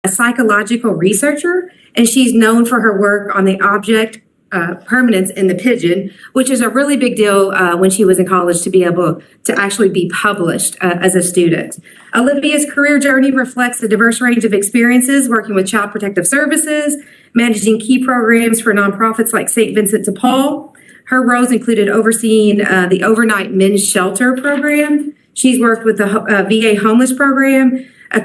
psychological researcher, and she's known for her work on the object permanence in the pigeon, which is a really big deal when she was in college to be able to actually be published as a student. Olivia's career journey reflects a diverse range of experiences working with Child Protective Services, managing key programs for nonprofits like St. Vincent de Paul. Her roles included overseeing the overnight men's shelter program. She's worked with the VA homeless program, a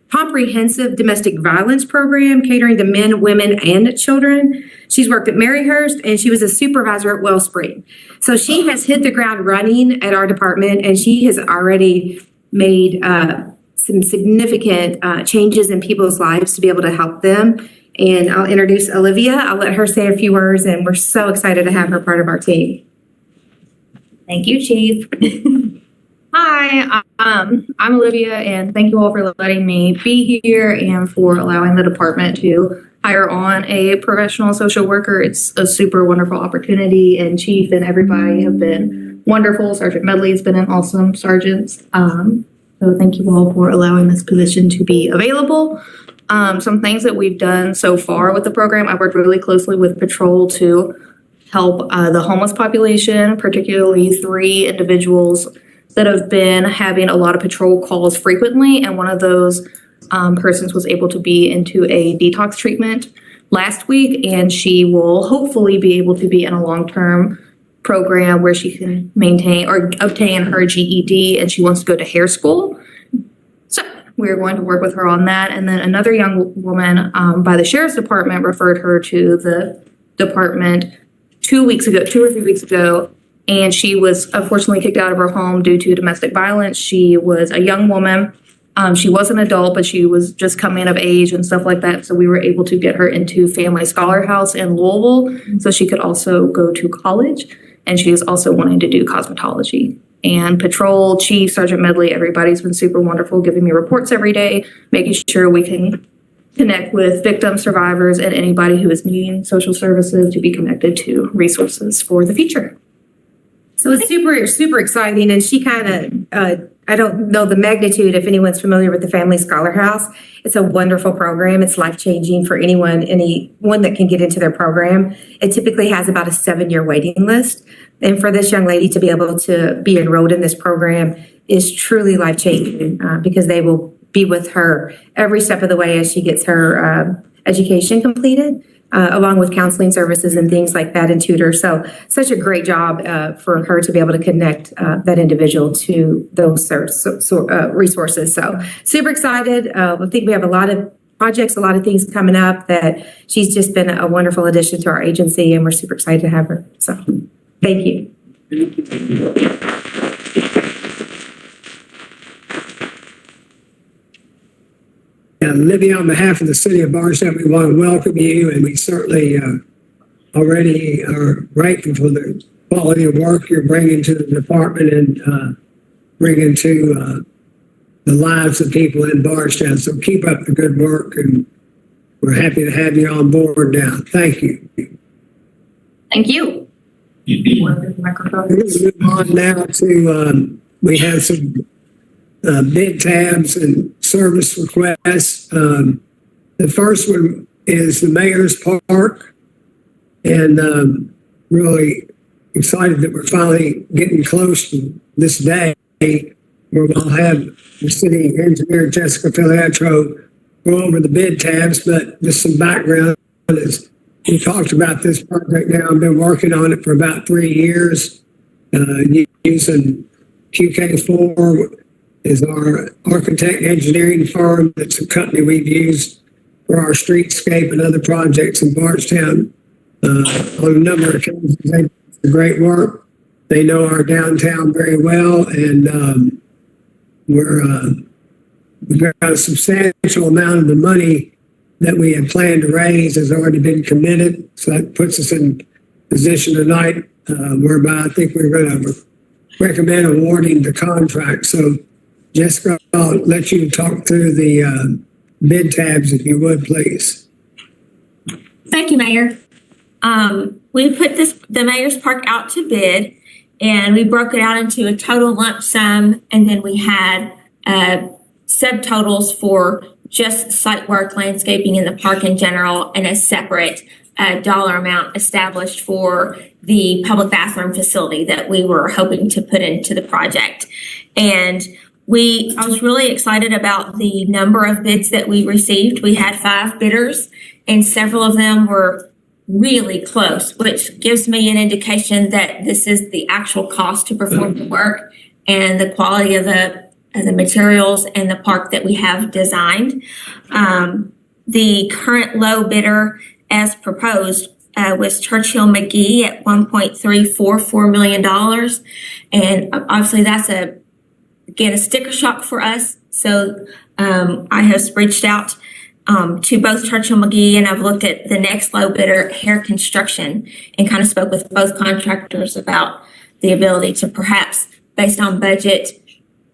comprehensive domestic violence program catering to men, women, and children. She's worked at Maryhurst, and she was a supervisor at Wellspring. So she has hit the ground running at our department, and she has already made some significant changes in people's lives to be able to help them. And I'll introduce Olivia. I'll let her say a few words, and we're so excited to have her part of our team. Thank you, Chief. Hi, I'm Olivia, and thank you all for letting me be here and for allowing the department to hire on a professional social worker. It's a super wonderful opportunity, and Chief and everybody have been wonderful. Sergeant Medley has been an awesome sergeant. So thank you all for allowing this position to be available. Some things that we've done so far with the program, I've worked really closely with Patrol to help the homeless population, particularly 3 individuals that have been having a lot of patrol calls frequently, and one of those persons was able to be into a detox treatment last week, and she will hopefully be able to be in a long-term program where she can maintain or obtain her GED, and she wants to go to hair school. So we're going to work with her on that. And then another young woman by the Sheriff's Department referred her to the department 2 or 3 weeks ago, and she was unfortunately kicked out of her home due to domestic violence. She was a young woman. She was an adult, but she was just coming of age and stuff like that. So we were able to get her into Family Scholar House in Louisville so she could also go to college. And she is also wanting to do cosmetology. And Patrol, Chief, Sergeant Medley, everybody's been super wonderful, giving me reports every day, making sure we can connect with victims, survivors, and anybody who is needing social services to be connected to resources for the future. So it's super exciting, and she kind of, I don't know the magnitude if anyone's familiar with the Family Scholar House. It's a wonderful program. It's life-changing for anyone that can get into their program. It typically has about a 7-year waiting list, and for this young lady to be able to be enrolled in this program is truly life-changing because they will be with her every step of the way as she gets her education completed. Along with counseling services and things like that and tutors. So such a great job for her to be able to connect that individual to those resources. So super excited. I think we have a lot of projects, a lot of things coming up that she's just been a wonderful addition to our agency, and we're super excited to have her. So thank you. Olivia, on behalf of the city of Bardstown, we want to welcome you, and we certainly already are grateful for the quality of work you're bringing to the department and bringing to the lives of people in Bardstown. So keep up the good work, and we're happy to have you on board now. Thank you. Thank you. We're going to move on now to, we have some bid tabs and service requests. The first one is the Mayor's Park, and really excited that we're finally getting close to this day where we'll have the city engineer, Jessica Filiatro, go over the bid tabs. But just some background is we talked about this project now. I've been working on it for about 3 years using QK4 is our architect engineering firm. That's a company we've used for our streetscape and other projects in Bardstown on a number of occasions. They do great work. They know our downtown very well, and we've got a substantial amount of the money that we had planned to raise has already been committed. So that puts us in position tonight whereby I think we're going to recommend awarding the contract. So Jessica, I'll let you talk through the bid tabs if you would, please. Thank you, Mayor. We put the Mayor's Park out to bid, and we broke it out into a total lump sum, and then we had subtotals for just site work, landscaping in the park in general, and a separate dollar amount established for the public bathroom facility that we were hoping to put into the project. And I was really excited about the number of bids that we received. We had 5 bidders, and several of them were really close, which gives me an indication that this is the actual cost to perform the work and the quality of the materials and the park that we have designed. The current low bidder, as proposed, was Churchill McGee at $1.344 million. And obviously that's a sticker shock for us. So I have reached out to both Churchill McGee, and I've looked at the next low bidder, Hare Construction, and kind of spoke with both contractors about the ability to perhaps, based on budget,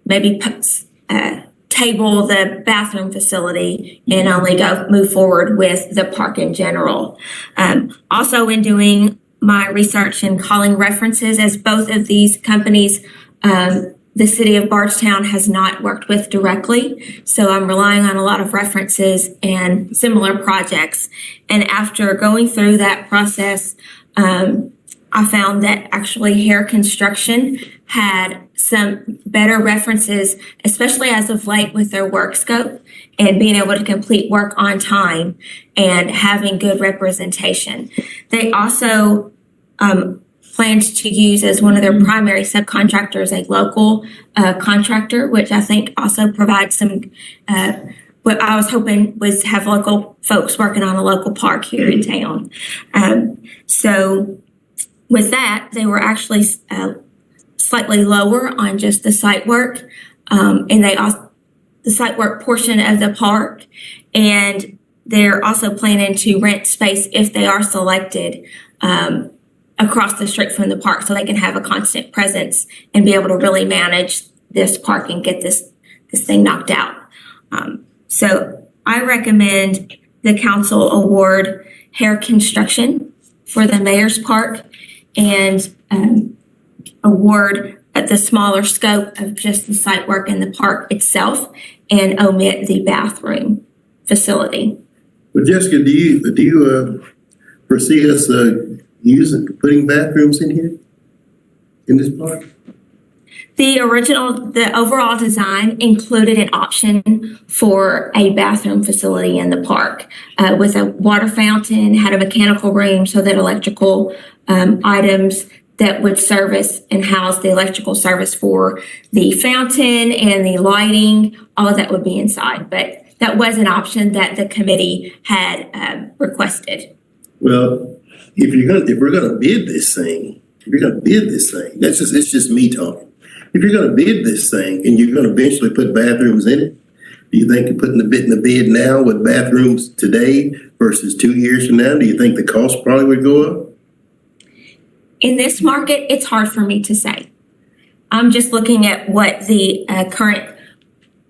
maybe table the bathroom facility and only move forward with the park in general. Also, in doing my research and calling references, as both of these companies, the city of Bardstown has not worked with directly. So I'm relying on a lot of references and similar projects. And after going through that process, I found that actually Hare Construction had some better references, especially as of late with their work scope and being able to complete work on time and having good representation. They also planned to use as one of their primary subcontractors a local contractor, which I think also provides some, what I was hoping was have local folks working on a local park here in town. So with that, they were actually slightly lower on just the site work, and they also the site work portion of the park, and they're also planning to rent space if they are selected across the street from the park, so they can have a constant presence and be able to really manage this park and get this thing knocked out. So I recommend the council award Hare Construction for the Mayor's Park and award at the smaller scope of just the site work in the park itself and omit the bathroom facility. Well, Jessica, do you foresee us putting bathrooms in here in this park? The overall design included an option for a bathroom facility in the park with a water fountain, had a mechanical room so that electrical items that would service and house the electrical service for the fountain and the lighting, all of that would be inside. But that was an option that the committee had requested. Well, if we're gonna bid this thing, it's just me talking. If you're gonna bid this thing and you're gonna eventually put bathrooms in it, do you think you're putting the bid now with bathrooms today versus 2 years from now? Do you think the cost probably would go up? In this market, it's hard for me to say. I'm just looking at what the current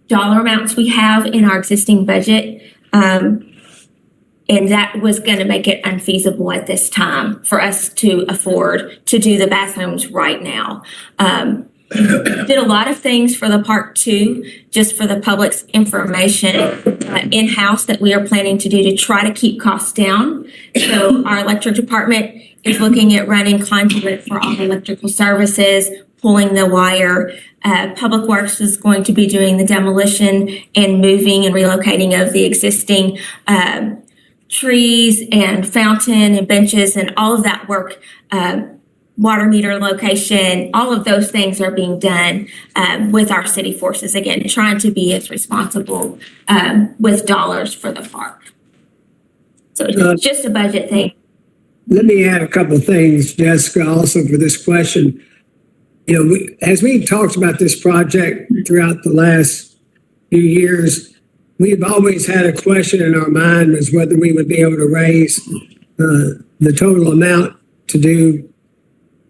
dollar amounts we have in our existing budget. And that was going to make it unfeasible at this time for us to afford to do the bathrooms right now. Did a lot of things for the park too, just for the public's information in-house that we are planning to do to try to keep costs down. So our electric department is looking at running conduit for all electrical services, pulling the wire. Public Works is going to be doing the demolition and moving and relocating of the existing trees and fountain and benches and all of that work. Water meter location, all of those things are being done with our city forces. Again, trying to be as responsible with dollars for the park. So it's just a budget thing. Let me add a couple of things, Jessica, also for this question. You know, as we talked about this project throughout the last few years, we've always had a question in our mind as whether we would be able to raise the total amount to do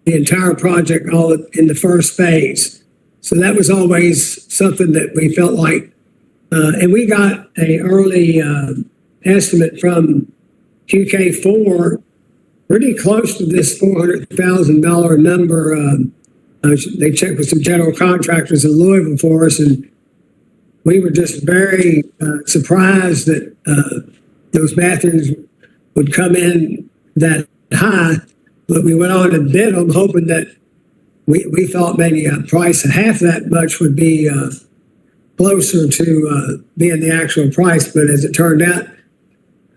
the entire project all in the first phase. So that was always something that we felt like, and we got an early estimate from QK4, pretty close to this $400,000 number. They checked with some general contractors in Louisville for us, and we were just very surprised that those bathrooms would come in that high, but we went on to bid them, hoping that we thought maybe a price of half that much would be closer to being the actual price. But as it turned out,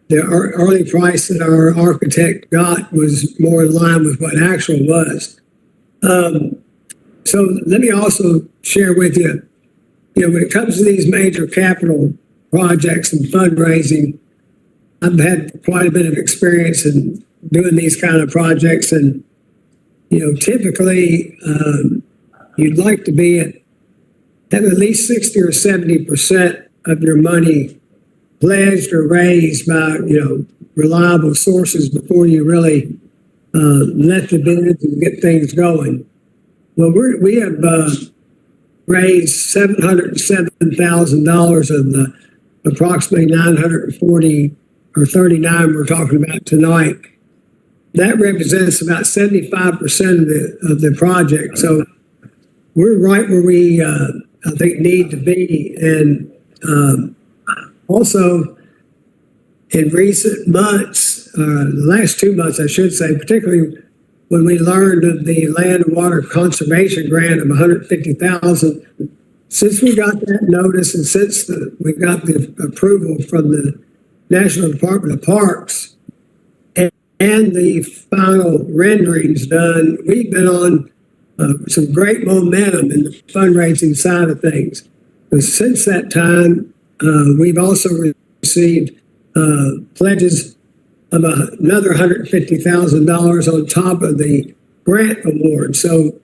the early price that our architect got was more in line with what actual was. So let me also share with you, when it comes to these major capital projects and fundraising, I've had quite a bit of experience in doing these kind of projects. And, typically you'd like to be have at least 60 or 70% of your money pledged or raised by, reliable sources before you really let the bids and get things going. Well, we have raised $707,000 of the approximately 940 or 39 we're talking about tonight. That represents about 75% of the project. So we're right where we, I think, need to be. And also, in recent months, the last 2 months, I should say, particularly when we learned of the Land and Water Conservation Grant of $150,000, since we got that notice and since we got the approval from the National Department of Parks and the final renderings done, we've been on some great momentum in the fundraising side of things. But since that time, we've also received pledges of another $150,000 on top of the grant award. So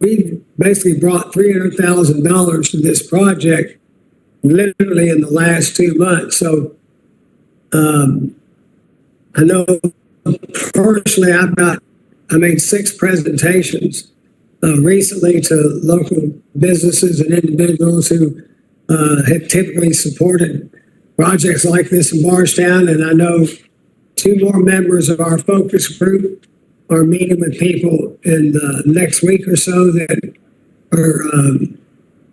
we basically brought $300,000 to this project literally in the last 2 months. So I know personally I made 6 presentations recently to local businesses and individuals who have typically supported projects like this in Bardstown. And I know 2 more members of our focus group are meeting with people in the next week or so that are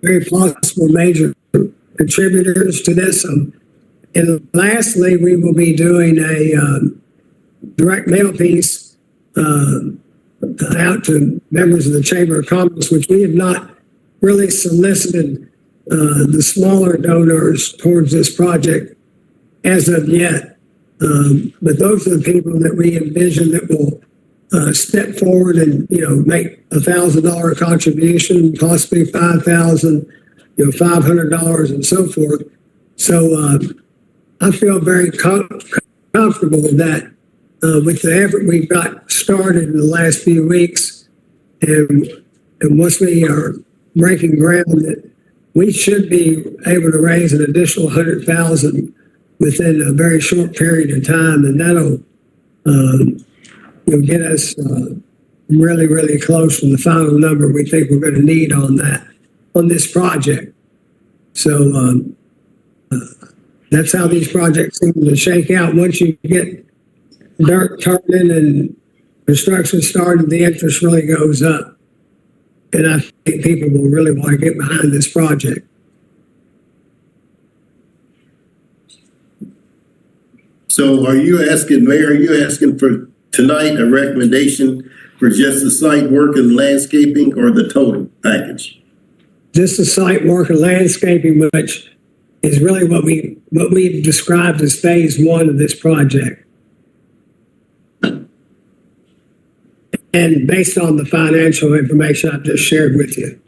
very possible major contributors to this. And lastly, we will be doing a direct mail piece out to members of the Chamber of Commerce, which we have not really solicited the smaller donors towards this project as of yet. But those are the people that we envision that will step forward and, make $1,000 contribution, possibly $5,000, $500 and so forth. So I feel very comfortable with that, with the effort we've got started in the last few weeks. And once we are breaking ground, that we should be able to raise an additional 100,000 within a very short period of time, and that'll get us really, really close to the final number we think we're going to need on this project. So that's how these projects seem to shake out. Once you get dirt turning and construction started, the interest really goes up. And I think people will really want to get behind this project. So Mayor, are you asking for tonight a recommendation for just the site work and landscaping or the total package? Just the site work and landscaping, which is really what we've described as phase 1 of this project. And based on the financial information I've just shared with you.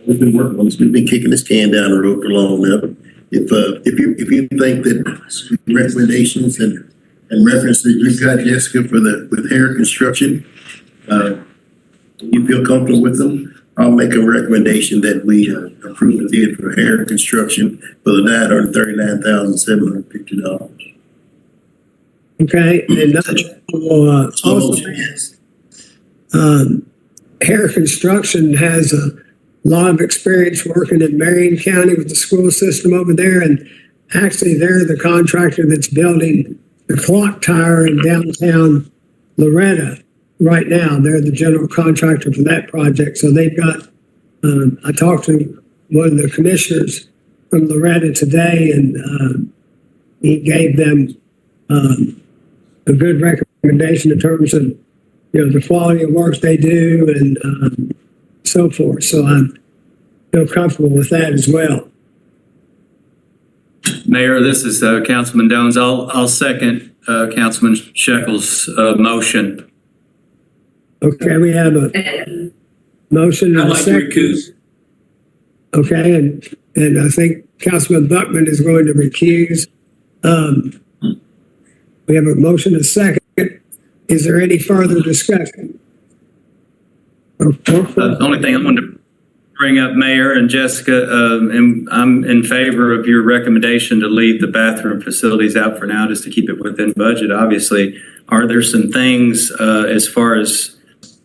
We've been working on this. We've been kicking this can down the road for long enough. If you think that recommendations and references you've got, Jessica, with Hair Construction, you feel comfortable with them, I'll make a recommendation that we approve the bid for Hair Construction for the $939,750. Okay, and Hair Construction has a lot of experience working in Marion County with the school system over there, and actually they're the contractor that's building the clock tower in downtown Loretta right now. They're the general contractor for that project, so they've got I talked to one of the commissioners from Loretta today, and he gave them a good recommendation in terms of, the quality of work they do and so forth. So I feel comfortable with that as well. Mayor, this is Councilman Jones. I'll second Councilman Shekels' motion. Okay, we have a motion and a second. Okay, and I think Councilman Buckman is going to recuse. We have a motion and a second. Is there any further discussion? The only thing I wanted to bring up, Mayor and Jessica, and I'm in favor of your recommendation to leave the bathroom facilities out for now, just to keep it within budget. Obviously, are there some things as far as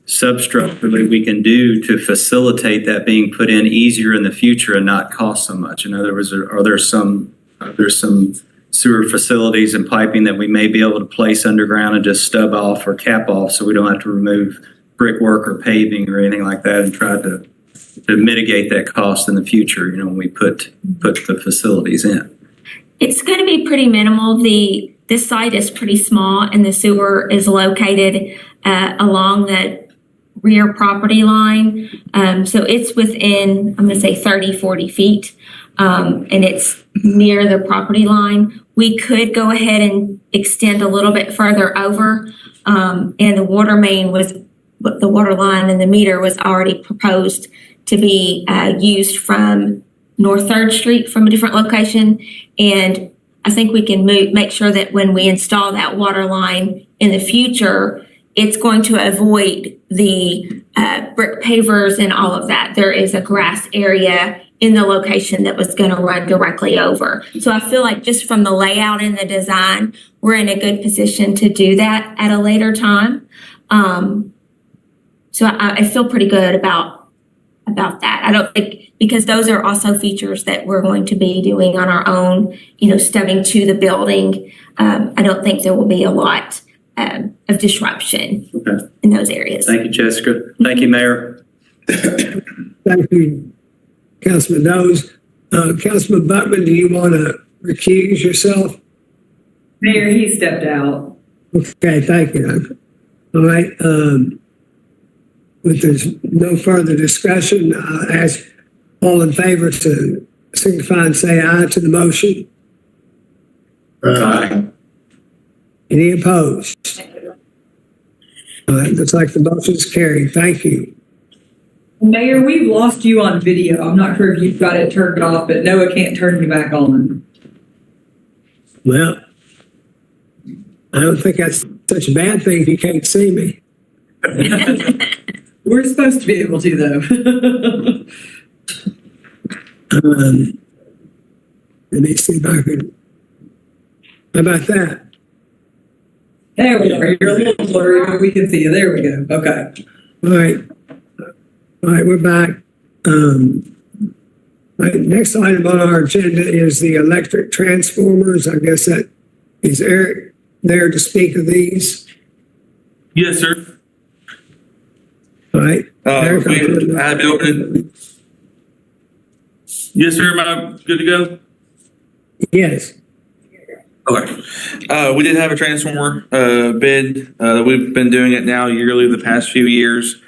substructurally we can do to facilitate that being put in easier in the future and not cost so much? In other words, are there some sewer facilities and piping that we may be able to place underground and just stub off or cap off so we don't have to remove brickwork or paving or anything like that and try to mitigate that cost in the future, when we put the facilities in? It's going to be pretty minimal. This site is pretty small, and the sewer is located along the rear property line. So it's within, I'm going to say 30, 40 feet, and it's near the property line. We could go ahead and extend a little bit further over, and the water line and the meter was already proposed to be used from North 3rd Street from a different location. And I think we can make sure that when we install that water line in the future, it's going to avoid the brick pavers and all of that. There is a grass area in the location that was going to run directly over. So I feel like just from the layout and the design, we're in a good position to do that at a later time. So I feel pretty good about that. I don't think, because those are also features that we're going to be doing on our own, stubbing to the building. I don't think there will be a lot of disruption in those areas. Thank you, Jessica. Thank you, Mayor. Thank you, Councilman Knowles. Councilman Buckman, do you want to recuse yourself? Mayor, he stepped out. Okay, thank you. All right. If there's no further discussion, I'll ask all in favor to signify and say aye to the motion. Aye. Any opposed? All right, looks like the motion is carried. Thank you. Mayor, we've lost you on video. I'm not sure if you've got it turned off, but Noah can't turn you back on. Well, I don't think that's such a bad thing if you can't see me. We're supposed to be able to, though. Let me see if I can. How about that? There we are. You're a little blurry, but we can see you. There we go. Okay. All right. All right, we're back. Right, next item on our agenda is the electric transformers. I guess that is Eric there to speak of these. Yes, sir. All right. Eric, I have it open. Yes, sir. Am I good to go? Yes. Okay. We did have a transformer bid. We've been doing it now yearly the past few years.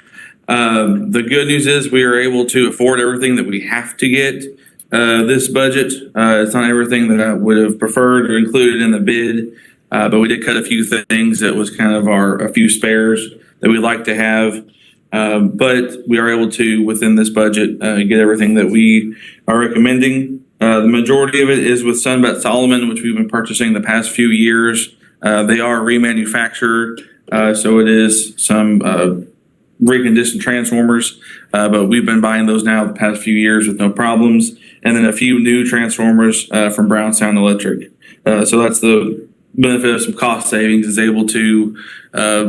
The good news is we are able to afford everything that we have to get this budget. It's not everything that I would have preferred or included in the bid, but we did cut a few things that was kind of a few spares that we like to have. But we are able to, within this budget, get everything that we are recommending. The majority of it is with Sunbelt Solomon, which we've been purchasing the past few years. They are remanufactured, so it is some reconditioned transformers, but we've been buying those now the past few years with no problems. And then a few new transformers from Brown Sound Electric. So that's the benefit of some cost savings, is able to,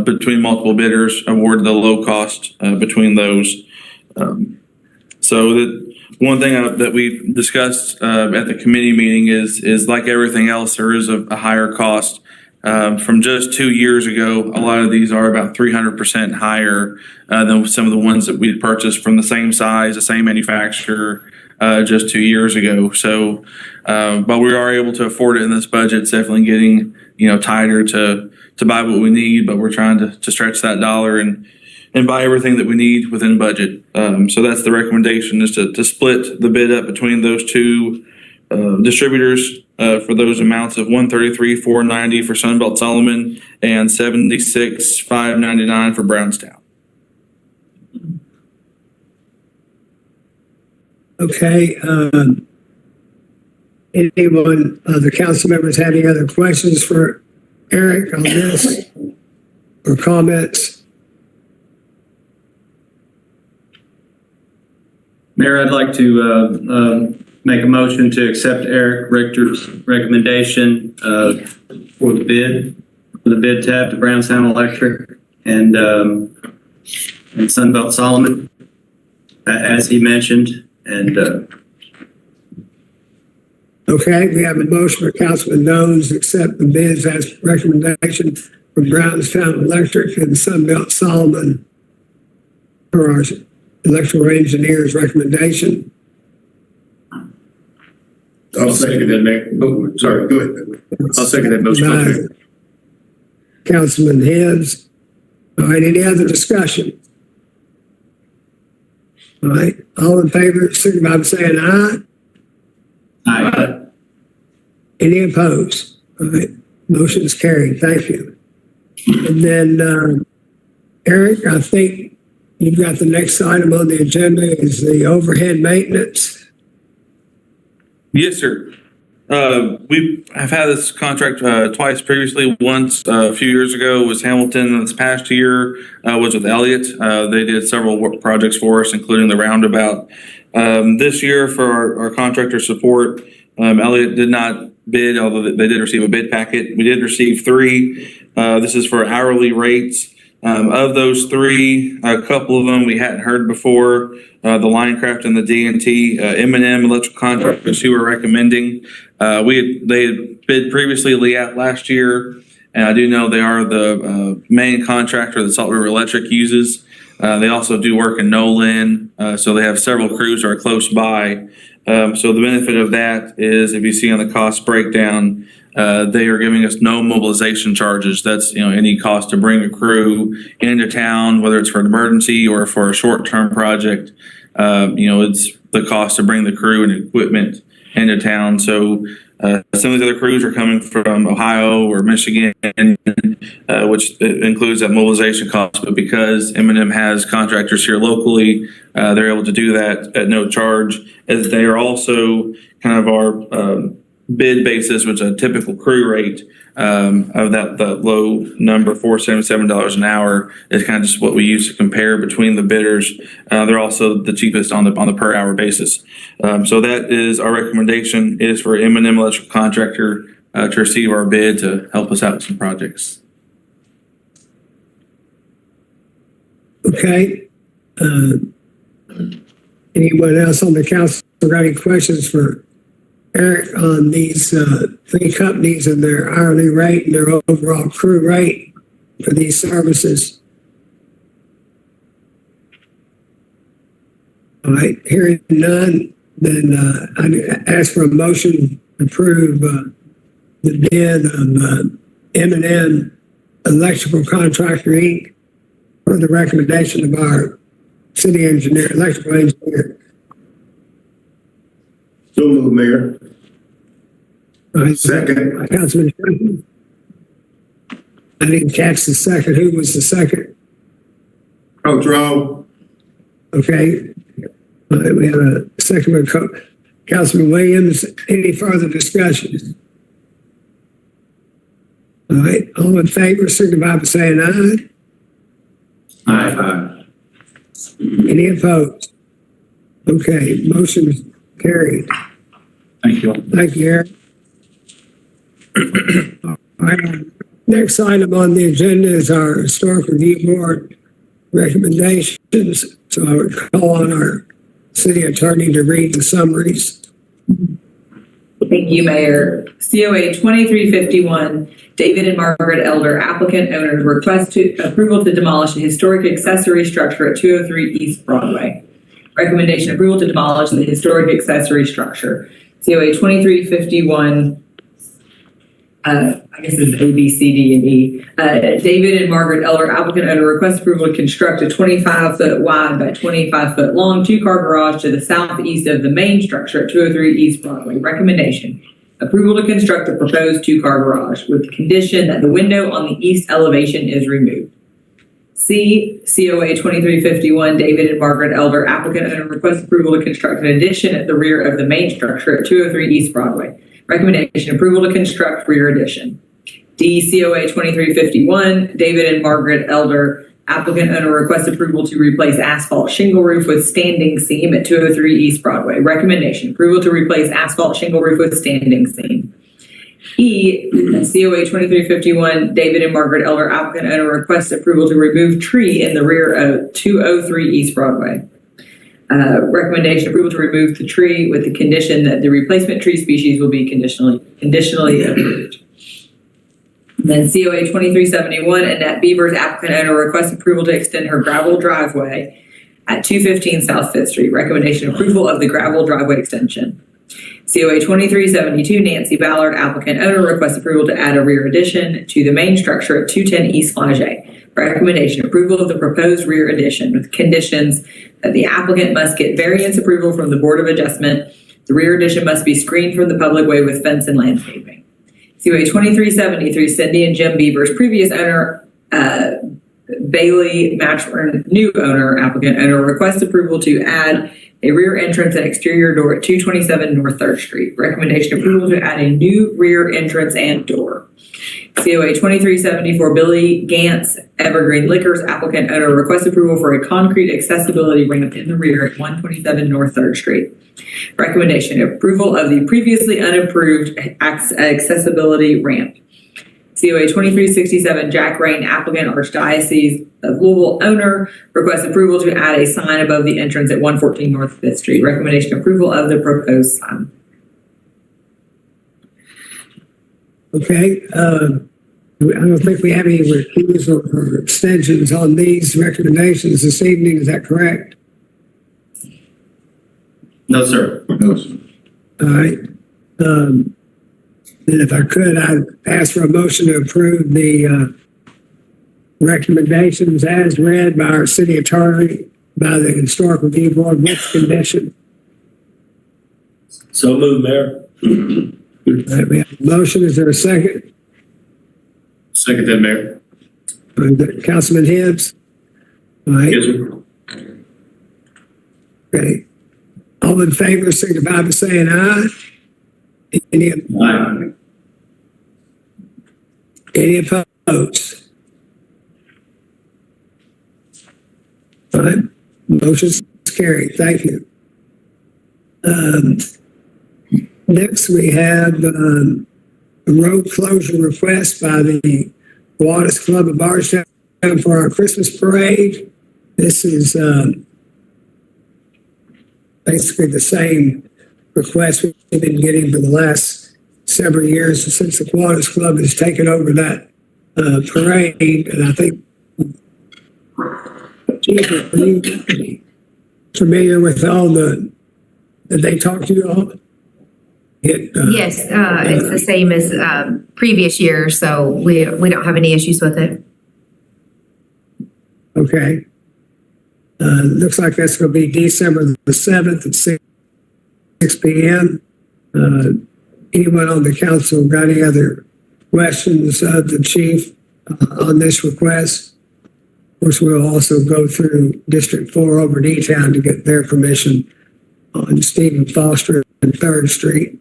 between multiple bidders, award the low cost between those. So that one thing that we discussed at the committee meeting is like everything else, there is a higher cost From just 2 years ago, a lot of these are about 300% higher than some of the ones that we purchased from the same size, the same manufacturer just 2 years ago. So, but we are able to afford it in this budget. It's definitely getting tighter to buy what we need, but we're trying to stretch that dollar and buy everything that we need within budget. So that's the recommendation, is to split the bid up between those two distributors for those amounts of $133,490 for Sunbelt Solomon and $76,599 for Brownstown. Okay, anyone, the council members have any other questions for Eric on this or comments? Mayor, I'd like to make a motion to accept Eric Richter's recommendation for the bid tab to Brownstown Electric and Sunbelt Solomon, as he mentioned. And Okay, we have a motion for Councilman Knowles to accept the bids as recommendation from Brownstown Electric and Sunbelt Solomon for our electrical engineer's recommendation. I'll second that, Mayor. Oh, sorry, go ahead. I'll second that motion. Councilman Hibbs. All right, any other discussion? All right, all in favor, signify by saying aye. Aye. Any opposed? All right, motion is carried. Thank you. And then, Eric, I think you've got the next item on the agenda is the overhead maintenance. Yes, sir. We have had this contract twice previously. Once a few years ago was Hamilton. This past year was with Elliott. They did several work projects for us, including the roundabout. This year for our contractor support, Elliott did not bid, although they did receive a bid packet. We did receive 3. This is for hourly rates. Of those 3, a couple of them we hadn't heard before. The Linecraft and the D&T, M&M Electrical Contractors who were recommending. They had bid previously last year, and I do know they are the main contractor that Salt River Electric uses. They also do work in Nolan, so they have several crews that are close by. So the benefit of that is, if you see on the cost breakdown, they are giving us no mobilization charges. That's any cost to bring a crew into town, whether it's for an emergency or for a short-term project. It's the cost to bring the crew and equipment into town. So some of the other crews are coming from Ohio or Michigan, which includes that mobilization cost. But because M&M has contractors here locally, they're able to do that at no charge, as they are also kind of our bid basis, which is a typical crew rate of the low number, $477 an hour, is kind of just what we use to compare between the bidders. They're also the cheapest on the per hour basis. So that is our recommendation, is for M&M Electrical Contractor to receive our bid to help us out with some projects. Okay. Anyone else on the council got any questions for Eric on these 3 companies and their hourly rate and their overall crew rate for these services? All right, hearing none, then I ask for a motion to approve the bid of M&M Electrical Contractor, Inc. for the recommendation of our city engineer, electrical engineer. So moved, Mayor. All right, Second. Councilman Sherman. I didn't catch the second. Who was the second? Coach Rowe. Okay. All right, we have a second from Councilman Williams. Any further discussion? All right, all in favor, signify by saying aye. Aye. Any opposed? Okay, motion is carried. Thank you. Thank you, Eric. All right, next item on the agenda is our Historic Review Board recommendations. So I would call on our city attorney to read the summaries. Thank you, Mayor. COA 2351, David and Margaret Elder, applicant owners, request to approval to demolish a historic accessory structure at 203 East Broadway. Recommendation approval to demolish the historic accessory structure. COA 2351, I guess it's A, B, C, D, and E. David and Margaret Elder, applicant owner, request approval to construct a 25-foot wide by 25-foot long two-car garage to the southeast of the main structure at 203 East Broadway. Recommendation: approval to construct the proposed two-car garage with the condition that the window on the east elevation is removed. C, COA 2351, David and Margaret Elder, applicant owner, request approval to construct an addition at the rear of the main structure at 203 East Broadway. Recommendation: approval to construct rear addition. D, COA 2351, David and Margaret Elder, applicant owner, request approval to replace asphalt shingle roof with standing seam at 203 East Broadway. Recommendation: approval to replace asphalt shingle roof with standing seam. E, COA 2351, David and Margaret Elder, applicant owner, request approval to remove tree in the rear of 203 East Broadway. Recommendation: approval to remove the tree with the condition that the replacement tree species will be conditionally approved. And then COA 2371, Annette Beavers, applicant owner, requests approval to extend her gravel driveway at 215 South Fifth Street. Recommendation: approval of the gravel driveway extension. COA 2372, Nancy Ballard, applicant owner, requests approval to add a rear addition to the main structure at 210 East Flagey. Recommendation: approval of the proposed rear addition with conditions that the applicant must get variance approval from the Board of Adjustment. The rear addition must be screened from the public way with fence and landscaping. COA 2373, Cindy and Jim Beavers, previous owner, Bailey Matchburn, new owner, applicant owner, requests approval to add a rear entrance and exterior door at 227 North 3rd Street. Recommendation: approval to add a new rear entrance and door. COA 2374, Billy Gantz, Evergreen Liquors, applicant owner, requests approval for a concrete accessibility ramp in the rear at 127 North 3rd Street. Recommendation: approval of the previously unapproved accessibility ramp. COA 2367, Jack Rain, applicant, Archdiocese of Louisville owner, requests approval to add a sign above the entrance at 114 North 5th Street. Recommendation: approval of the proposed sign. Okay, I don't think we have any recusal or abstentions on these recommendations this evening. Is that correct? No, sir. All right. And if I could, I'd ask for a motion to approve the recommendations as read by our city attorney, by the Historic Review Board with condition. So moved, Mayor. All right, we have a motion. Is there a second? Second that, Mayor. Councilman Hibbs? All right. Yes, sir. Okay. All in favor, signify by saying aye. Aye. Any opposed? All right, motion's carried. Thank you. Next, we have a road closure request by the Waters Club of Bardstown for our Christmas parade. This is basically the same request we've been getting for the last several years since the Kiwanis Club has taken over that parade. And I think, Chief, are you familiar with all did they talk to you all? Yes, it's the same as previous years, so we don't have any issues with it. Okay. Looks like that's going to be December the 7th at 6 p.m. Anyone on the council got any other questions of the chief on this request? Of course, we'll also go through District 4 over D-Town to get their permission on Stephen Foster and 3rd Street.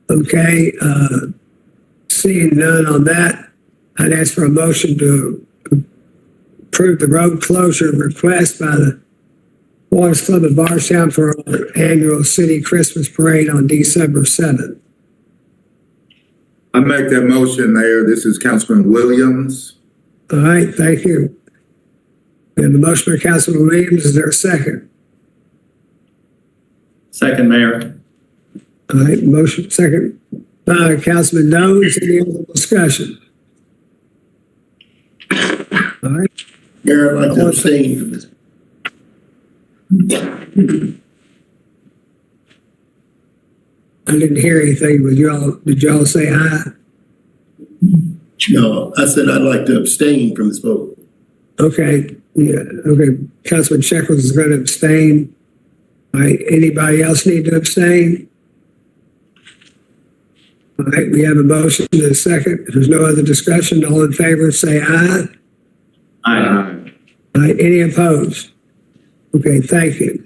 Okay, seeing none on that, I'd ask for a motion to approve the road closure request by the Waters Club of Bardstown for our annual city Christmas parade on December 7th. I make that motion, Mayor. This is Councilman Williams. All right, thank you. And the motion by Councilman Williams, is there a second? Second, Mayor. All right, motion second by Councilman Jones. Any other discussion? All right, Mayor, I'd like to abstain from this. I didn't hear anything. Did y'all say aye? No, I said I'd like to abstain from this vote. Okay, yeah, okay. Councilman Shekels is going to abstain. All right, anybody else need to abstain? All right, we have a motion and a second. If there's no other discussion, all in favor, say aye. Aye. All right, any opposed? Okay, thank you.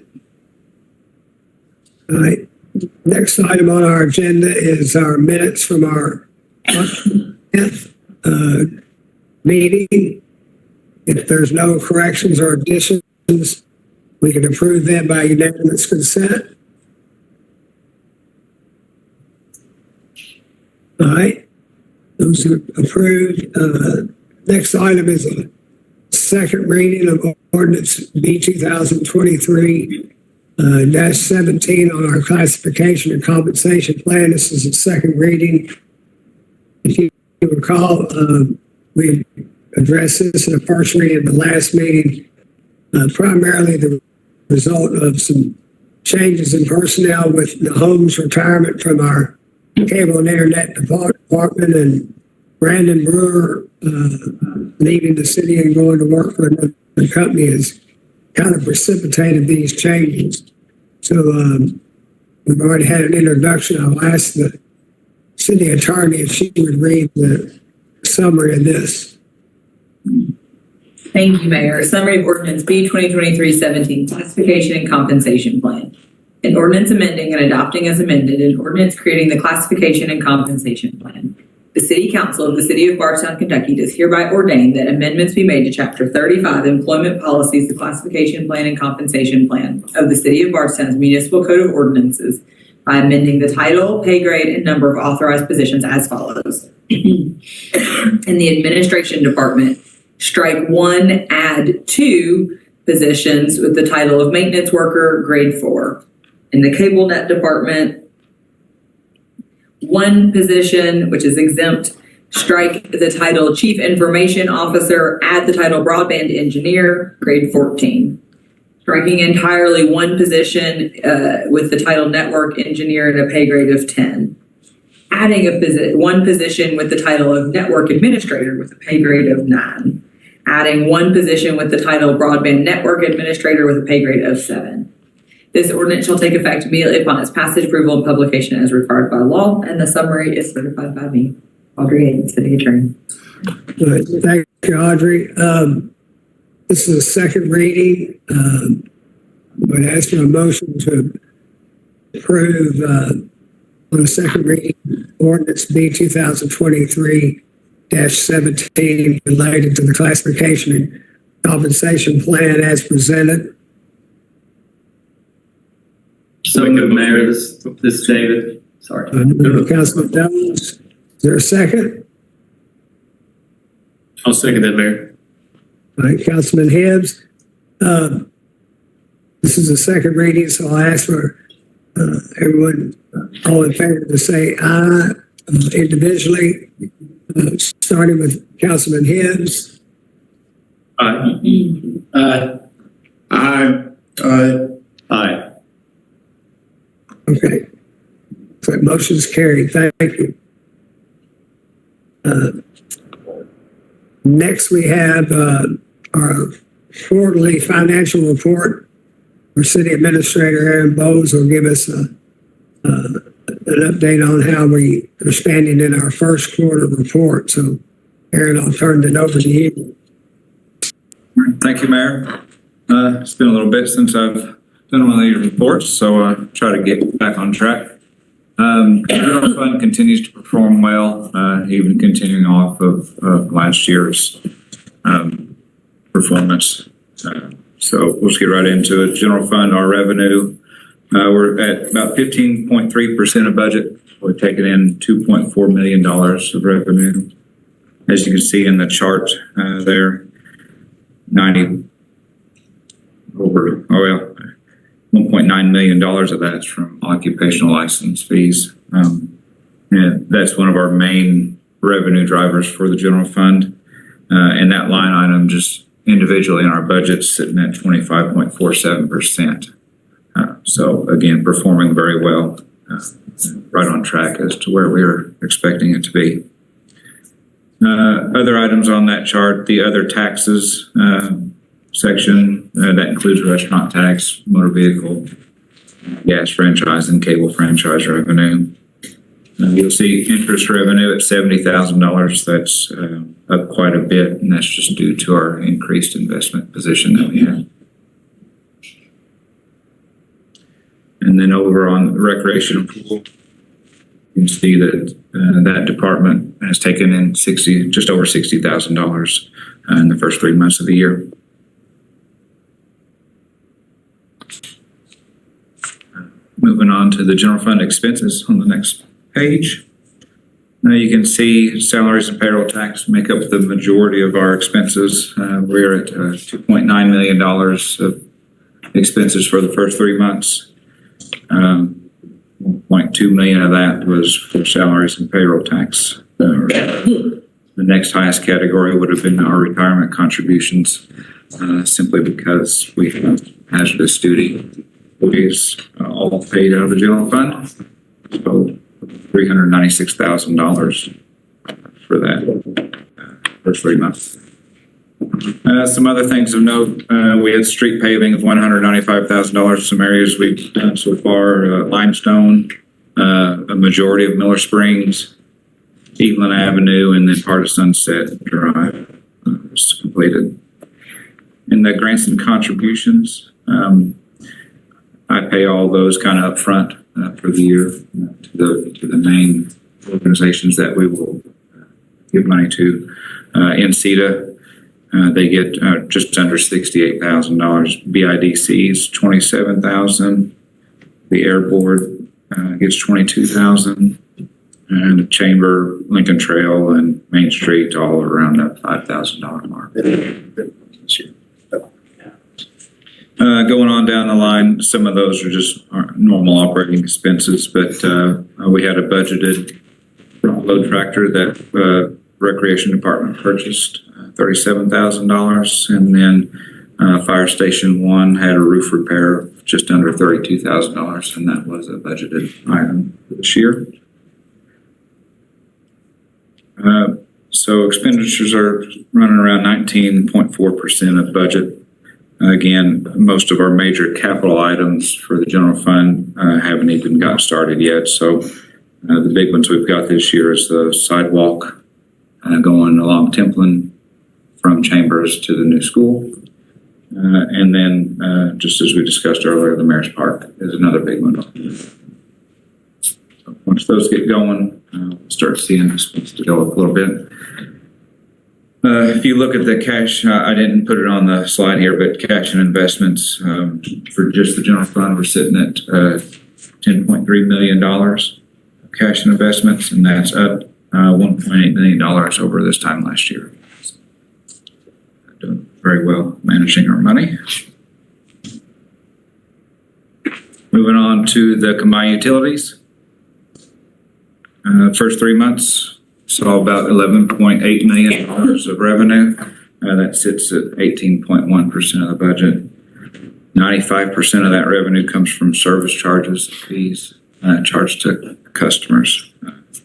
All right, next item on our agenda is our minutes from our 10th meeting. If there's no corrections or additions, we can approve them by unanimous consent. All right, those are approved. Next item is a second reading of ordinance B 2023-17 on our classification and compensation plan. This is a second reading. If you recall, we addressed this in the first reading of the last meeting, primarily the result of some changes in personnel with Nahome's retirement from our cable and internet department, and Brandon Brewer leaving the city and going to work for another company has kind of precipitated these changes. So we've already had an introduction. I'll ask the city attorney if she would read the summary of this. Thank you, Mayor. Summary of ordinance B 2023-17, classification and compensation plan. An ordinance amending and adopting as amended an ordinance creating the classification and compensation plan. The City Council of the City of Bardstown, Kentucky does hereby ordain that amendments be made to Chapter 35 Employment Policies, the Classification Plan and Compensation Plan of the City of Bardstown's Municipal Code of Ordinances by amending the title, pay grade, and number of authorized positions as follows. In the Administration Department, strike 1, add 2 positions with the title of Maintenance Worker, grade 4. In the Cable Net Department, 1 position, which is exempt, strike the title Chief Information Officer, add the title Broadband Engineer, grade 14. Striking entirely 1 position with the title Network Engineer and a pay grade of 10. Adding 1 position with the title of Network Administrator with a pay grade of 9. Adding 1 position with the title Broadband Network Administrator with a pay grade of 7. This ordinance shall take effect immediately upon its passage, approval, and publication as required by law, and the summary is certified by me, Audrey Hayden, City Attorney. All right, thank you, Audrey. This is a second reading. I'm going to ask for a motion to approve on a second reading ordinance B 2023-17 related to the classification and compensation plan as presented. So moved, Mayor. This is David. Sorry. Councilman Jones, is there a second? I'll second that, Mayor. All right, Councilman Hibbs. This is a second reading, so I'll ask for everyone, all in favor, to say aye individually, starting with Councilman Hibbs. Aye. Aye. Aye. Aye. Aye. Okay. So motion's carried. Thank you. Next, we have our quarterly financial report. Our City Administrator Aaron Bowes will give us an update on how we are standing in our first quarter report. So, Aaron, I'll turn it over to you. Thank you, Mayor. It's been a little bit since I've done one of these reports, so I try to get back on track. General fund continues to perform well, even continuing off of last year's performance. So we'll just get right into it. General fund, our revenue, we're at about 15.3% of budget. We've taken in $2.4 million of revenue. As you can see in the chart there, 1.9 $2.9 million of that is from occupational license fees. And that's one of our main revenue drivers for the general fund. And that line item just individually in our budget sitting at 25.47%. So again, performing very well, right on track as to where we were expecting it to be. Other items on that chart, the other taxes section, that includes restaurant tax, motor vehicle, gas franchise, and cable franchise revenue. You'll see interest revenue at $70,000. That's up quite a bit, and that's just due to our increased investment position that we have. And then over on the recreation and pool, you can see that that department has taken in just over $60,000 in the first 3 months of the year. Moving on to the general fund expenses on the next page. Now you can see salaries and payroll tax make up the majority of our expenses. We're at $2.9 million of expenses for the first 3 months. 1.2 million of that was for salaries and payroll tax. The next highest category would have been our retirement contributions, simply because we have hazardous duty employees all paid out of the general fund. So $396,000 for that first 3 months. Some other things of note, we had street paving of $195,000. Some areas we've done so far, limestone, a majority of Miller Springs, Eatland Avenue, and then part of Sunset Drive was completed. And the grants and contributions, I pay all those kind of upfront for the year to the main organizations that we will give money to. NCEDA, they get just under $68,000. BIDC's $27,000. The Air Board gets $22,000, and the Chamber, Lincoln Trail, and Main Street all around that $5,000 mark. Going on down the line, some of those are just our normal operating expenses, but we had a budgeted front load tractor that Recreation Department purchased, $37,000, and then Fire Station 1 had a roof repair of just under $32,000, and that was a budgeted item for this year. So expenditures are running around 19.4% of budget. Again, most of our major capital items for the general fund haven't even got started yet. So the big ones we've got this year is the sidewalk going along Templin from Chambers to the new school. And then, just as we discussed earlier, the Mayor's Park is another big one. So once those get going, we'll start seeing expenses develop a little bit. If you look at the cash, I didn't put it on the slide here, but cash and investments for just the general fund, we're sitting at $10.3 million of cash and investments, and that's up $1.8 million over this time last year. So, doing very well managing our money. Moving on to the combined utilities. First 3 months, saw about $11.8 million of revenue. That sits at 18.1% of the budget. 95% of that revenue comes from service charges, fees charged to customers.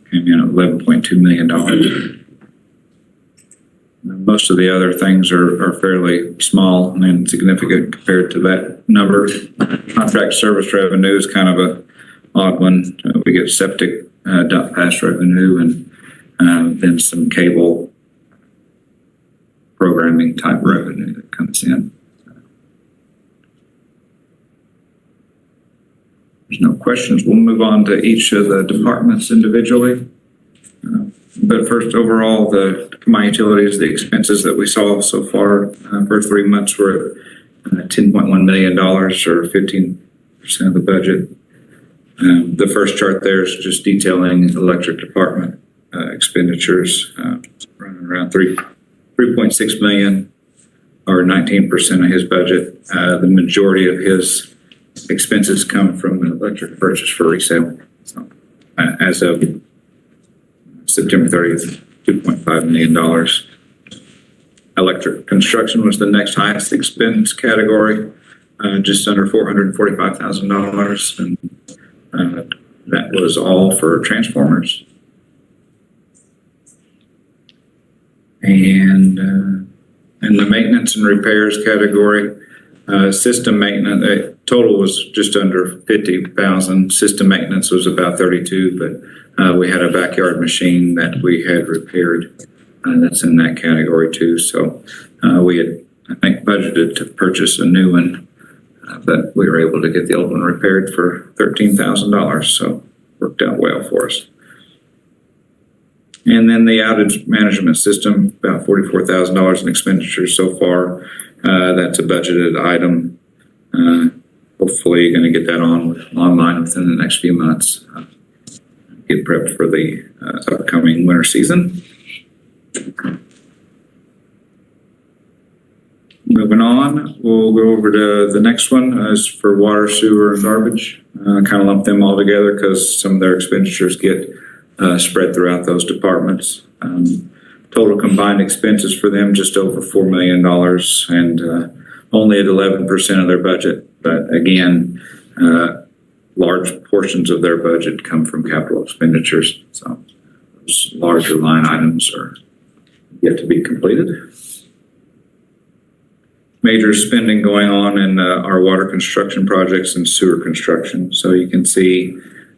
Came in at $11.2 million. Most of the other things are fairly small and insignificant compared to that number. Contract service revenue is kind of a odd one. We get septic dump pass revenue and then some cable programming type revenue that comes in. There's no questions. We'll move on to each of the departments individually. But first, overall, the combined utilities, the expenses that we saw so far, first 3 months were $10.1 million, or 15% of the budget. The first chart there is just detailing electric department expenditures, running around $3.6 million, or 19% of his budget. The majority of his expenses come from the electric purchase for resale. So, as of September 30th, $2.5 million. Electric construction was the next highest expense category, just under $445,000. And that was all for transformers. And in the maintenance and repairs category, system maintenance, total was just under 50,000. System maintenance was about 32, but we had a backyard machine that we had repaired. That's in that category too. So we had, I think, budgeted to purchase a new one, but we were able to get the old one repaired for $13,000. So worked out well for us. And then the outage management system, about $44,000 in expenditures so far. That's a budgeted item. Hopefully you're going to get that online within the next few months. Get prepped for the upcoming winter season. Moving on, we'll go over to the next one as for water, sewer, and garbage. Kind of lump them all together because some of their expenditures get spread throughout those departments. Total combined expenses for them just over $4 million and only at 11% of their budget. But again, large portions of their budget come from capital expenditures. So those larger line items are yet to be completed. Major spending going on in our water construction projects and sewer construction. So you can see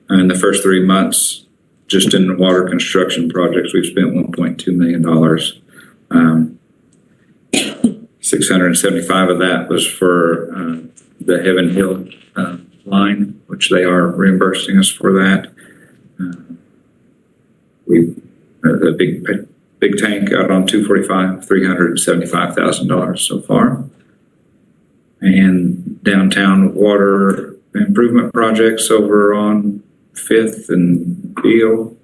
in the first 3 months, just in the water construction projects, we've spent $1.2 million. 675 of that was for the Heaven Hill line, which they are reimbursing us for that. The big tank out on 245, $375,000 so far. And downtown water improvement projects over on 5th and Beale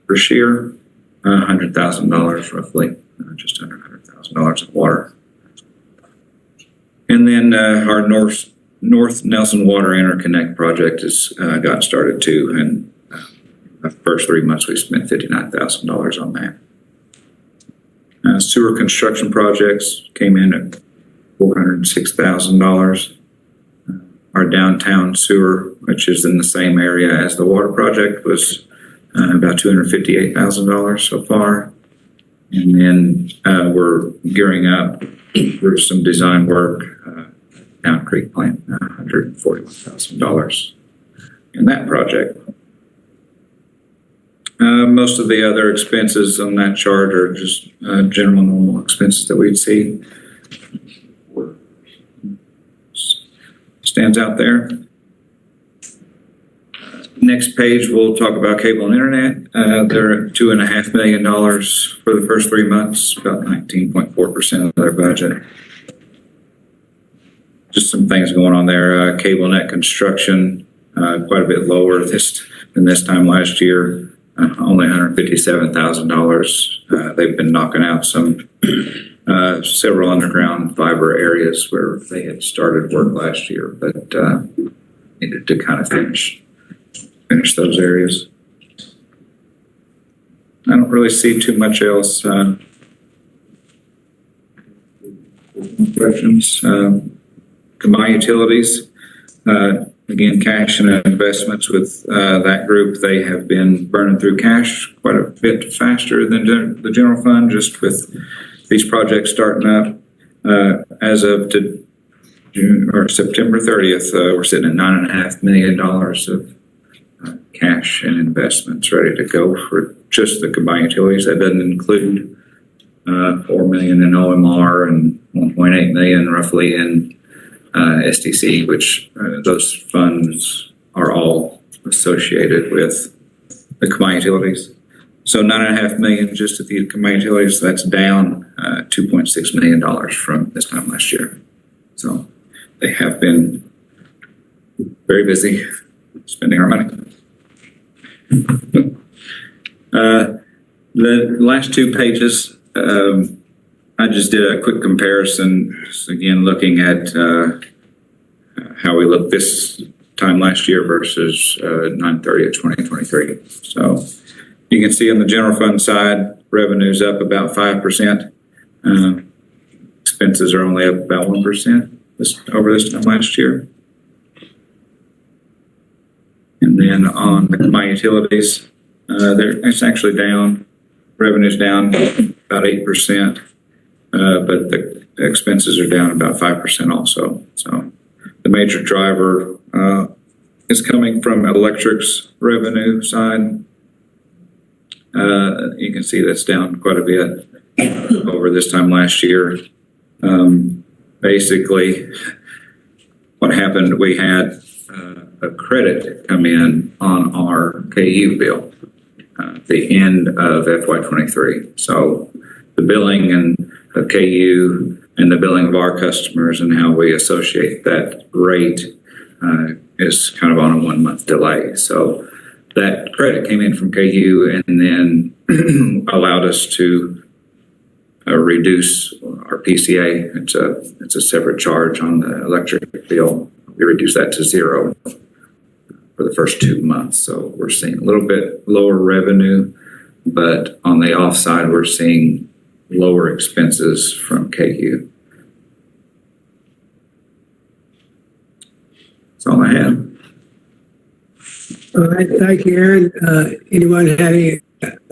for sheer $100,000 roughly, just under $100,000 of water. And then our North Nelson Water Interconnect project has got started too, and the first 3 months we spent $59,000 on that. Sewer construction projects came in at $406,000. Our downtown sewer, which is in the same area as the water project, was about $258,000 so far. And then we're gearing up for some design work down Creek Plant, $141,000 in that project. Most of the other expenses on that chart are just general normal expenses that we'd see. Stands out there. Next page, we'll talk about cable and internet. They're at $2.5 million for the first 3 months, about 19.4% of their budget. Just some things going on there. Cable net construction, quite a bit lower than this time last year. Only $157,000. They've been knocking out several underground fiber areas where they had started work last year, but needed to kind of finish those areas. I don't really see too much else. Questions? Combined utilities. Again, cash and investments with that group, they have been burning through cash quite a bit faster than the general fund, just with these projects starting up. As of September 30th, we're sitting at $9.5 million of cash and investments ready to go for just the combined utilities. That doesn't include $4 million in OMR and $1.8 million roughly in STC, which those funds are all associated with the combined utilities. So $9.5 million just at the combined utilities. That's down $2.6 million from this time last year. So they have been very busy spending our money. The last 2 pages, I just did a quick comparison, again, looking at how we look this time last year versus 9/30/2023. So you can see on the general fund side, revenue's up about 5%. Expenses are only up about 1% over this time last year. And then on the combined utilities, it's actually down. Revenue's down about 8%, but the expenses are down about 5% also. So the major driver is coming from electric's revenue side. You can see that's down quite a bit over this time last year. Basically, what happened, we had a credit come in on our KU bill at the end of FY23. So the billing of KU and the billing of our customers and how we associate that rate is kind of on a 1-month delay. So that credit came in from KU and then allowed us to reduce our PCA. It's a separate charge on the electric bill. We reduced that to 0 for the first 2 months. So we're seeing a little bit lower revenue, but on the offside, we're seeing lower expenses from KU. That's all I have. All right, thank you, Aaron. Anyone have any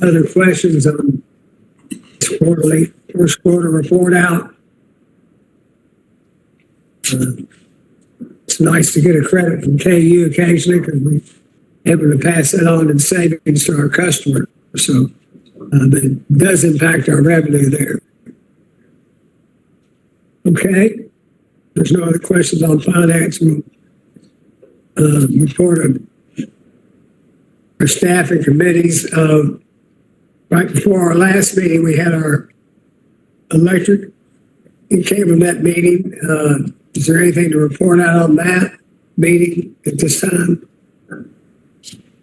other questions on this first quarter report out? It's nice to get a credit from KU occasionally because we're able to pass that on in savings to our customers. So but it does impact our revenue there. Okay. There's no other questions on finance. We'll report on our staff and committees. Right before our last meeting, we had our electric and cable net meeting. Is there anything to report out on that meeting at this time?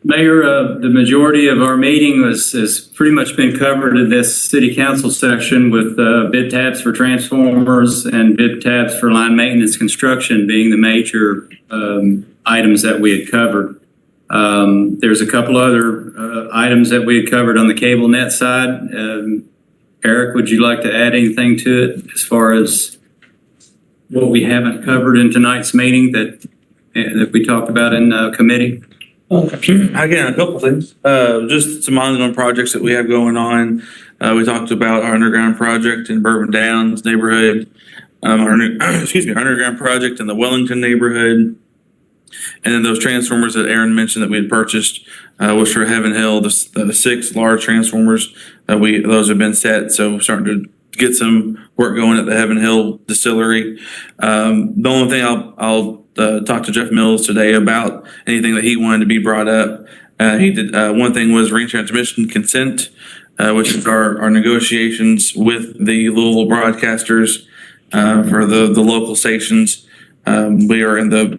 Mayor, the majority of our meeting has pretty much been covered in this city council section with bid tabs for transformers and bid tabs for line maintenance construction being the major items that we had covered. There's a couple other items that we had covered on the cable net side. Eric, would you like to add anything to it as far as what we haven't covered in tonight's meeting that we talked about in committee? Again, a couple things. Just some ongoing projects that we have going on. We talked about our underground project in Bourbon Downs neighborhood, our underground project in the Wellington neighborhood, and then those transformers that Aaron mentioned that we had purchased was for Heaven Hill, the 6 large transformers. Those have been set, so we're starting to get some work going at the Heaven Hill distillery. The only thing I'll talk to Jeff Mills today about anything that he wanted to be brought up. He did one thing was ring transmission consent, which is our negotiations with the Louisville broadcasters for the local stations. We are in the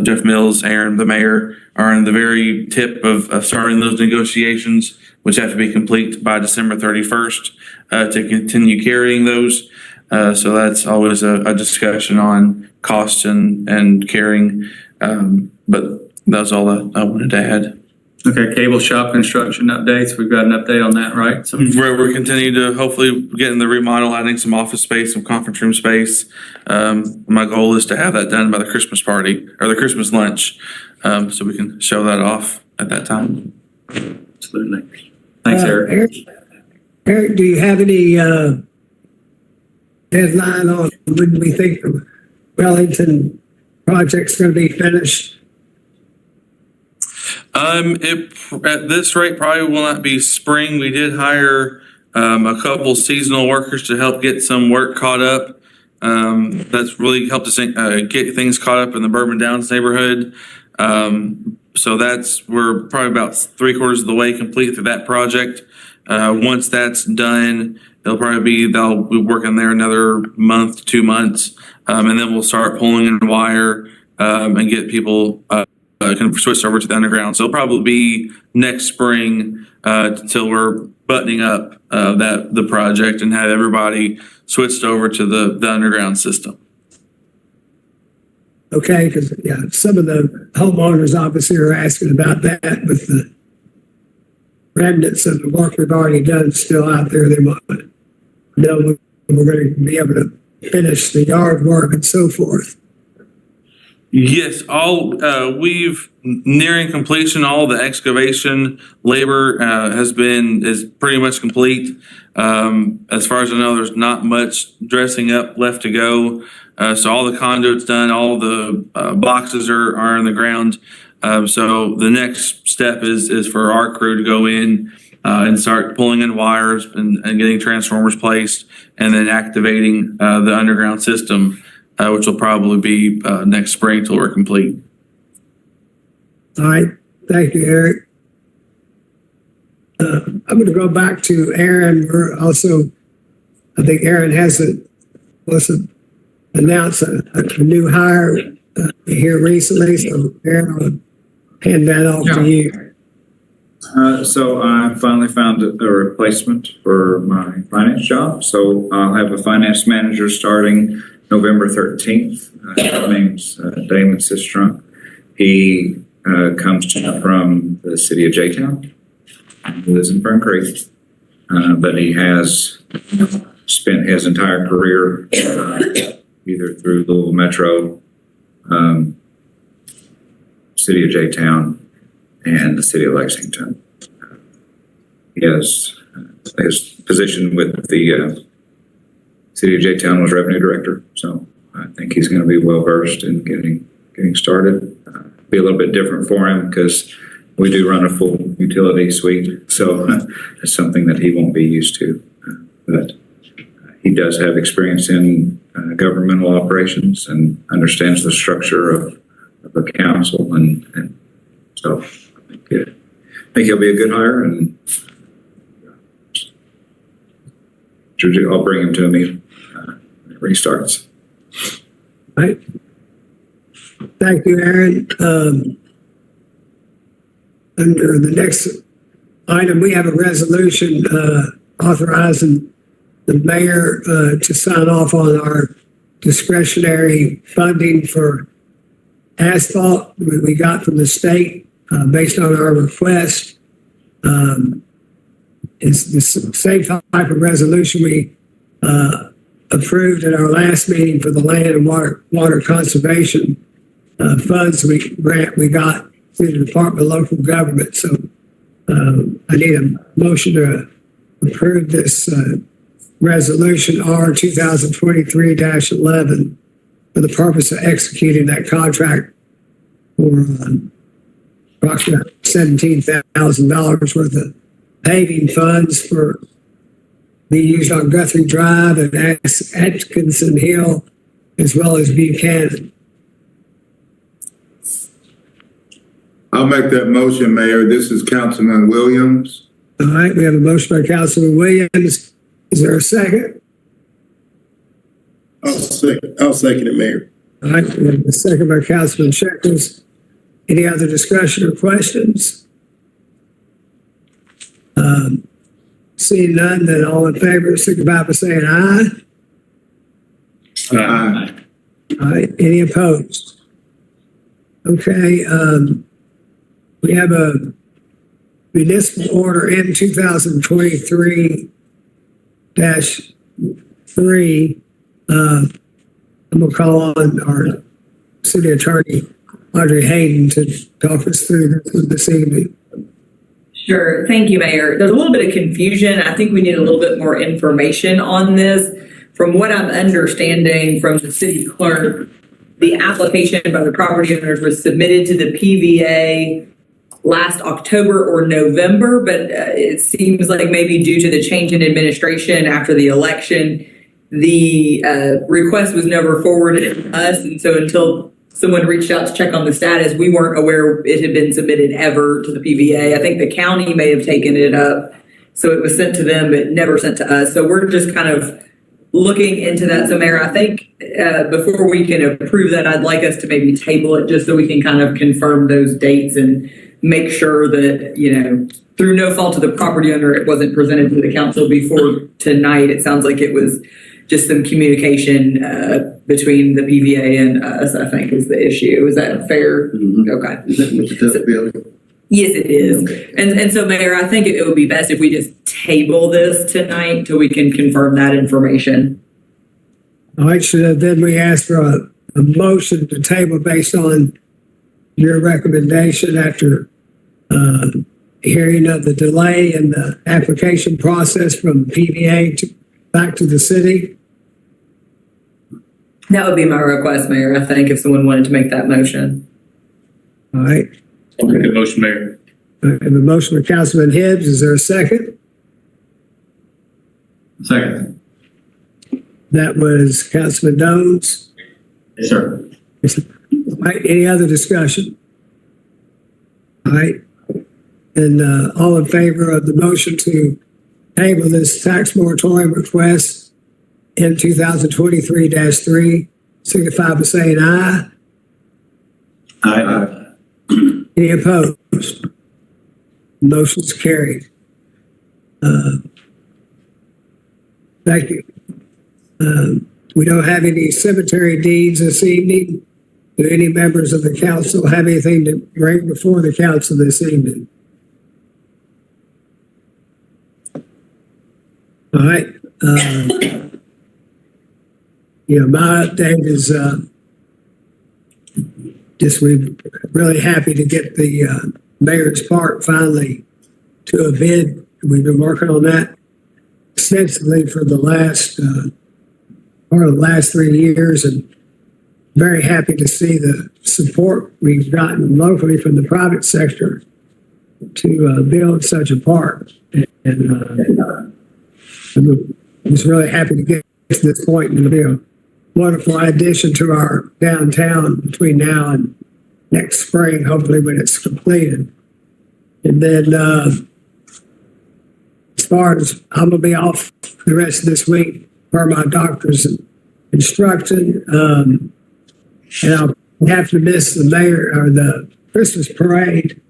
Jeff Mills, Aaron, the mayor, are in the very tip of starting those negotiations, which have to be complete by December 31st to continue carrying those. So that's always a discussion on costs and carrying. But that's all I wanted to add. Okay, cable shop construction updates. We've got an update on that, right? So We're continuing to hopefully get in the remodel, adding some office space, some conference room space. My goal is to have that done by the Christmas party or the Christmas lunch, so we can show that off at that time. Absolutely. Thanks, Eric. Eric, do you have any deadline on when we think the Wellington project's going to be finished? At this rate, probably will not be spring. We did hire a couple seasonal workers to help get some work caught up. That's really helped us get things caught up in the Bourbon Downs neighborhood. So we're probably about 3/4 of the way complete through that project. Once that's done, they'll be working there another month, 2 months, and then we'll start pulling in wire and get people kind of switched over to the underground. So it'll probably be next spring until we're buttoning up the project and have everybody switched over to the underground system. Okay, because, yeah, some of the homeowners obviously are asking about that with the remnants of the work we've already done still out there. They might know we're going to be able to finish the yard work and so forth. Yes, we've nearing completion. All the excavation labor is pretty much complete. As far as I know, there's not much dressing up left to go. So all the conduit's done, all the boxes are in the ground. So the next step is for our crew to go in and start pulling in wires and getting transformers placed, and then activating the underground system, which will probably be next spring till we're complete. All right, thank you, Eric. I'm going to go back to Aaron. I think Aaron was announced a new hire here recently, so Aaron, I'll hand that off to you. So I finally found a replacement for my finance job. So I'll have a finance manager starting November 13th. His name's Damon Sistrunk. He comes from the city of J-Town. He lives in Fern Creek, but he has spent his entire career either through Louisville Metro, city of J-Town, and the city of Lexington. He has his position with the city of J-Town was revenue director, so I think he's going to be well versed in getting started. Be a little bit different for him because we do run a full utility suite, so it's something that he won't be used to. But he does have experience in governmental operations and understands the structure of a council, and so I think he'll be a good hire, and I'll bring him to a meeting whenever he starts. All right. Thank you, Aaron. Under the next item, we have a resolution authorizing the mayor to sign off on our discretionary funding for asphalt we got from the state based on our request. It's the same type of resolution we approved at our last meeting for the land and water conservation funds we got through the Department of Local Government. So I need a motion to approve this resolution R 2023-11 for the purpose of executing that contract for approximately $17,000 worth of paving funds for be used on Guthrie Drive and Atkinson Hill, as well as Buchanan. I'll make that motion, Mayor. This is Councilman Williams. All right, we have a motion by Councilman Williams. Is there a second? I'll second it, Mayor. All right, we have a second by Councilman Shekels. Any other discussion or questions? Seeing none, then all in favor, signify by saying aye. Aye. All right, any opposed? Okay, we have a municipal order M 2023-3. I'm gonna call on our city attorney, Audrey Hayden, to talk us through this evening. Sure. Thank you, Mayor. There's a little bit of confusion. I think we need a little bit more information on this. From what I'm understanding from the city clerk, the application by the property owners was submitted to the PVA last October or November, but it seems like maybe due to the change in administration after the election, the request was never forwarded to us. And so until someone reached out to check on the status, we weren't aware it had been submitted ever to the PVA. I think the county may have taken it up, so it was sent to them, but never sent to us. So we're just kind of looking into that. So Mayor, I think before we can approve that, I'd like us to maybe table it just so we can kind of confirm those dates and make sure that, through no fault of the property owner, it wasn't presented to the council before tonight. It sounds like it was just some communication between the PVA and us, I think, is the issue. Is that fair? Okay. Is that Mr. Tuck building? Yes, it is. And so, Mayor, I think it would be best if we just table this tonight till we can confirm that information. All right, so then we ask for a motion to table based on your recommendation after hearing of the delay in the application process from PVA back to the city. That would be my request, Mayor, I think, if someone wanted to make that motion. All right. I'll make the motion, Mayor. I have a motion by Councilman Hibbs. Is there a second? Second. That was Councilman Jones. Yes, sir. All right, any other discussion? All right. And all in favor of the motion to table this tax moratorium request in 2023-3, signify by saying aye. Aye. Any opposed? Motion's carried. Thank you. We don't have any cemetery deeds this evening. Do any members of the council have anything to bring before the council this evening? All right. My update is just we're really happy to get the Mayor's Park finally to a bid. We've been working on that extensively for the last part of the last 3 years, and very happy to see the support we've gotten locally from the private sector to build such a park. And I'm just really happy to get to this point, and it'll be a wonderful addition to our downtown between now and next spring, hopefully when it's completed. And then as far as I'm gonna be off the rest of this week per my doctor's instruction, and I'll have to miss the mayor or the Christmas parade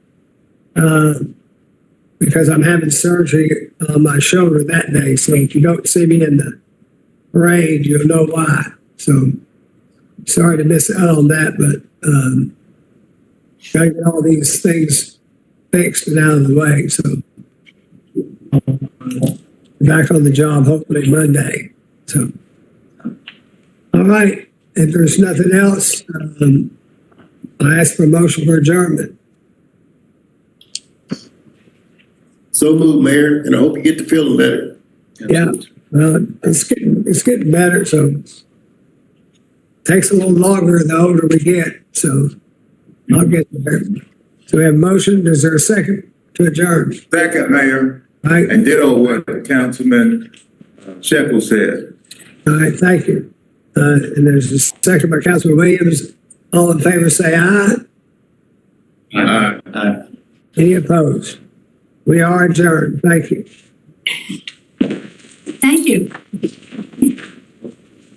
because I'm having surgery on my shoulder that day. So if you don't see me in the parade, you'll know why. So sorry to miss out on that, but gotta get all these things fixed and out of the way. So back on the job hopefully Monday. So all right, if there's nothing else, I ask for a motion for adjournment. So moved, Mayor, and I hope you get to feeling better. Yeah, well, it's getting better. So takes a little longer the older we get. So I'll get there. So we have a motion. Is there a second to adjourn? Second, Mayor, All right, and ditto what Councilman Shekel said. all right, thank you. And there's a second by Councilman Williams. All in favor, say aye. Aye. Any opposed? We are adjourned. Thank you. Thank you.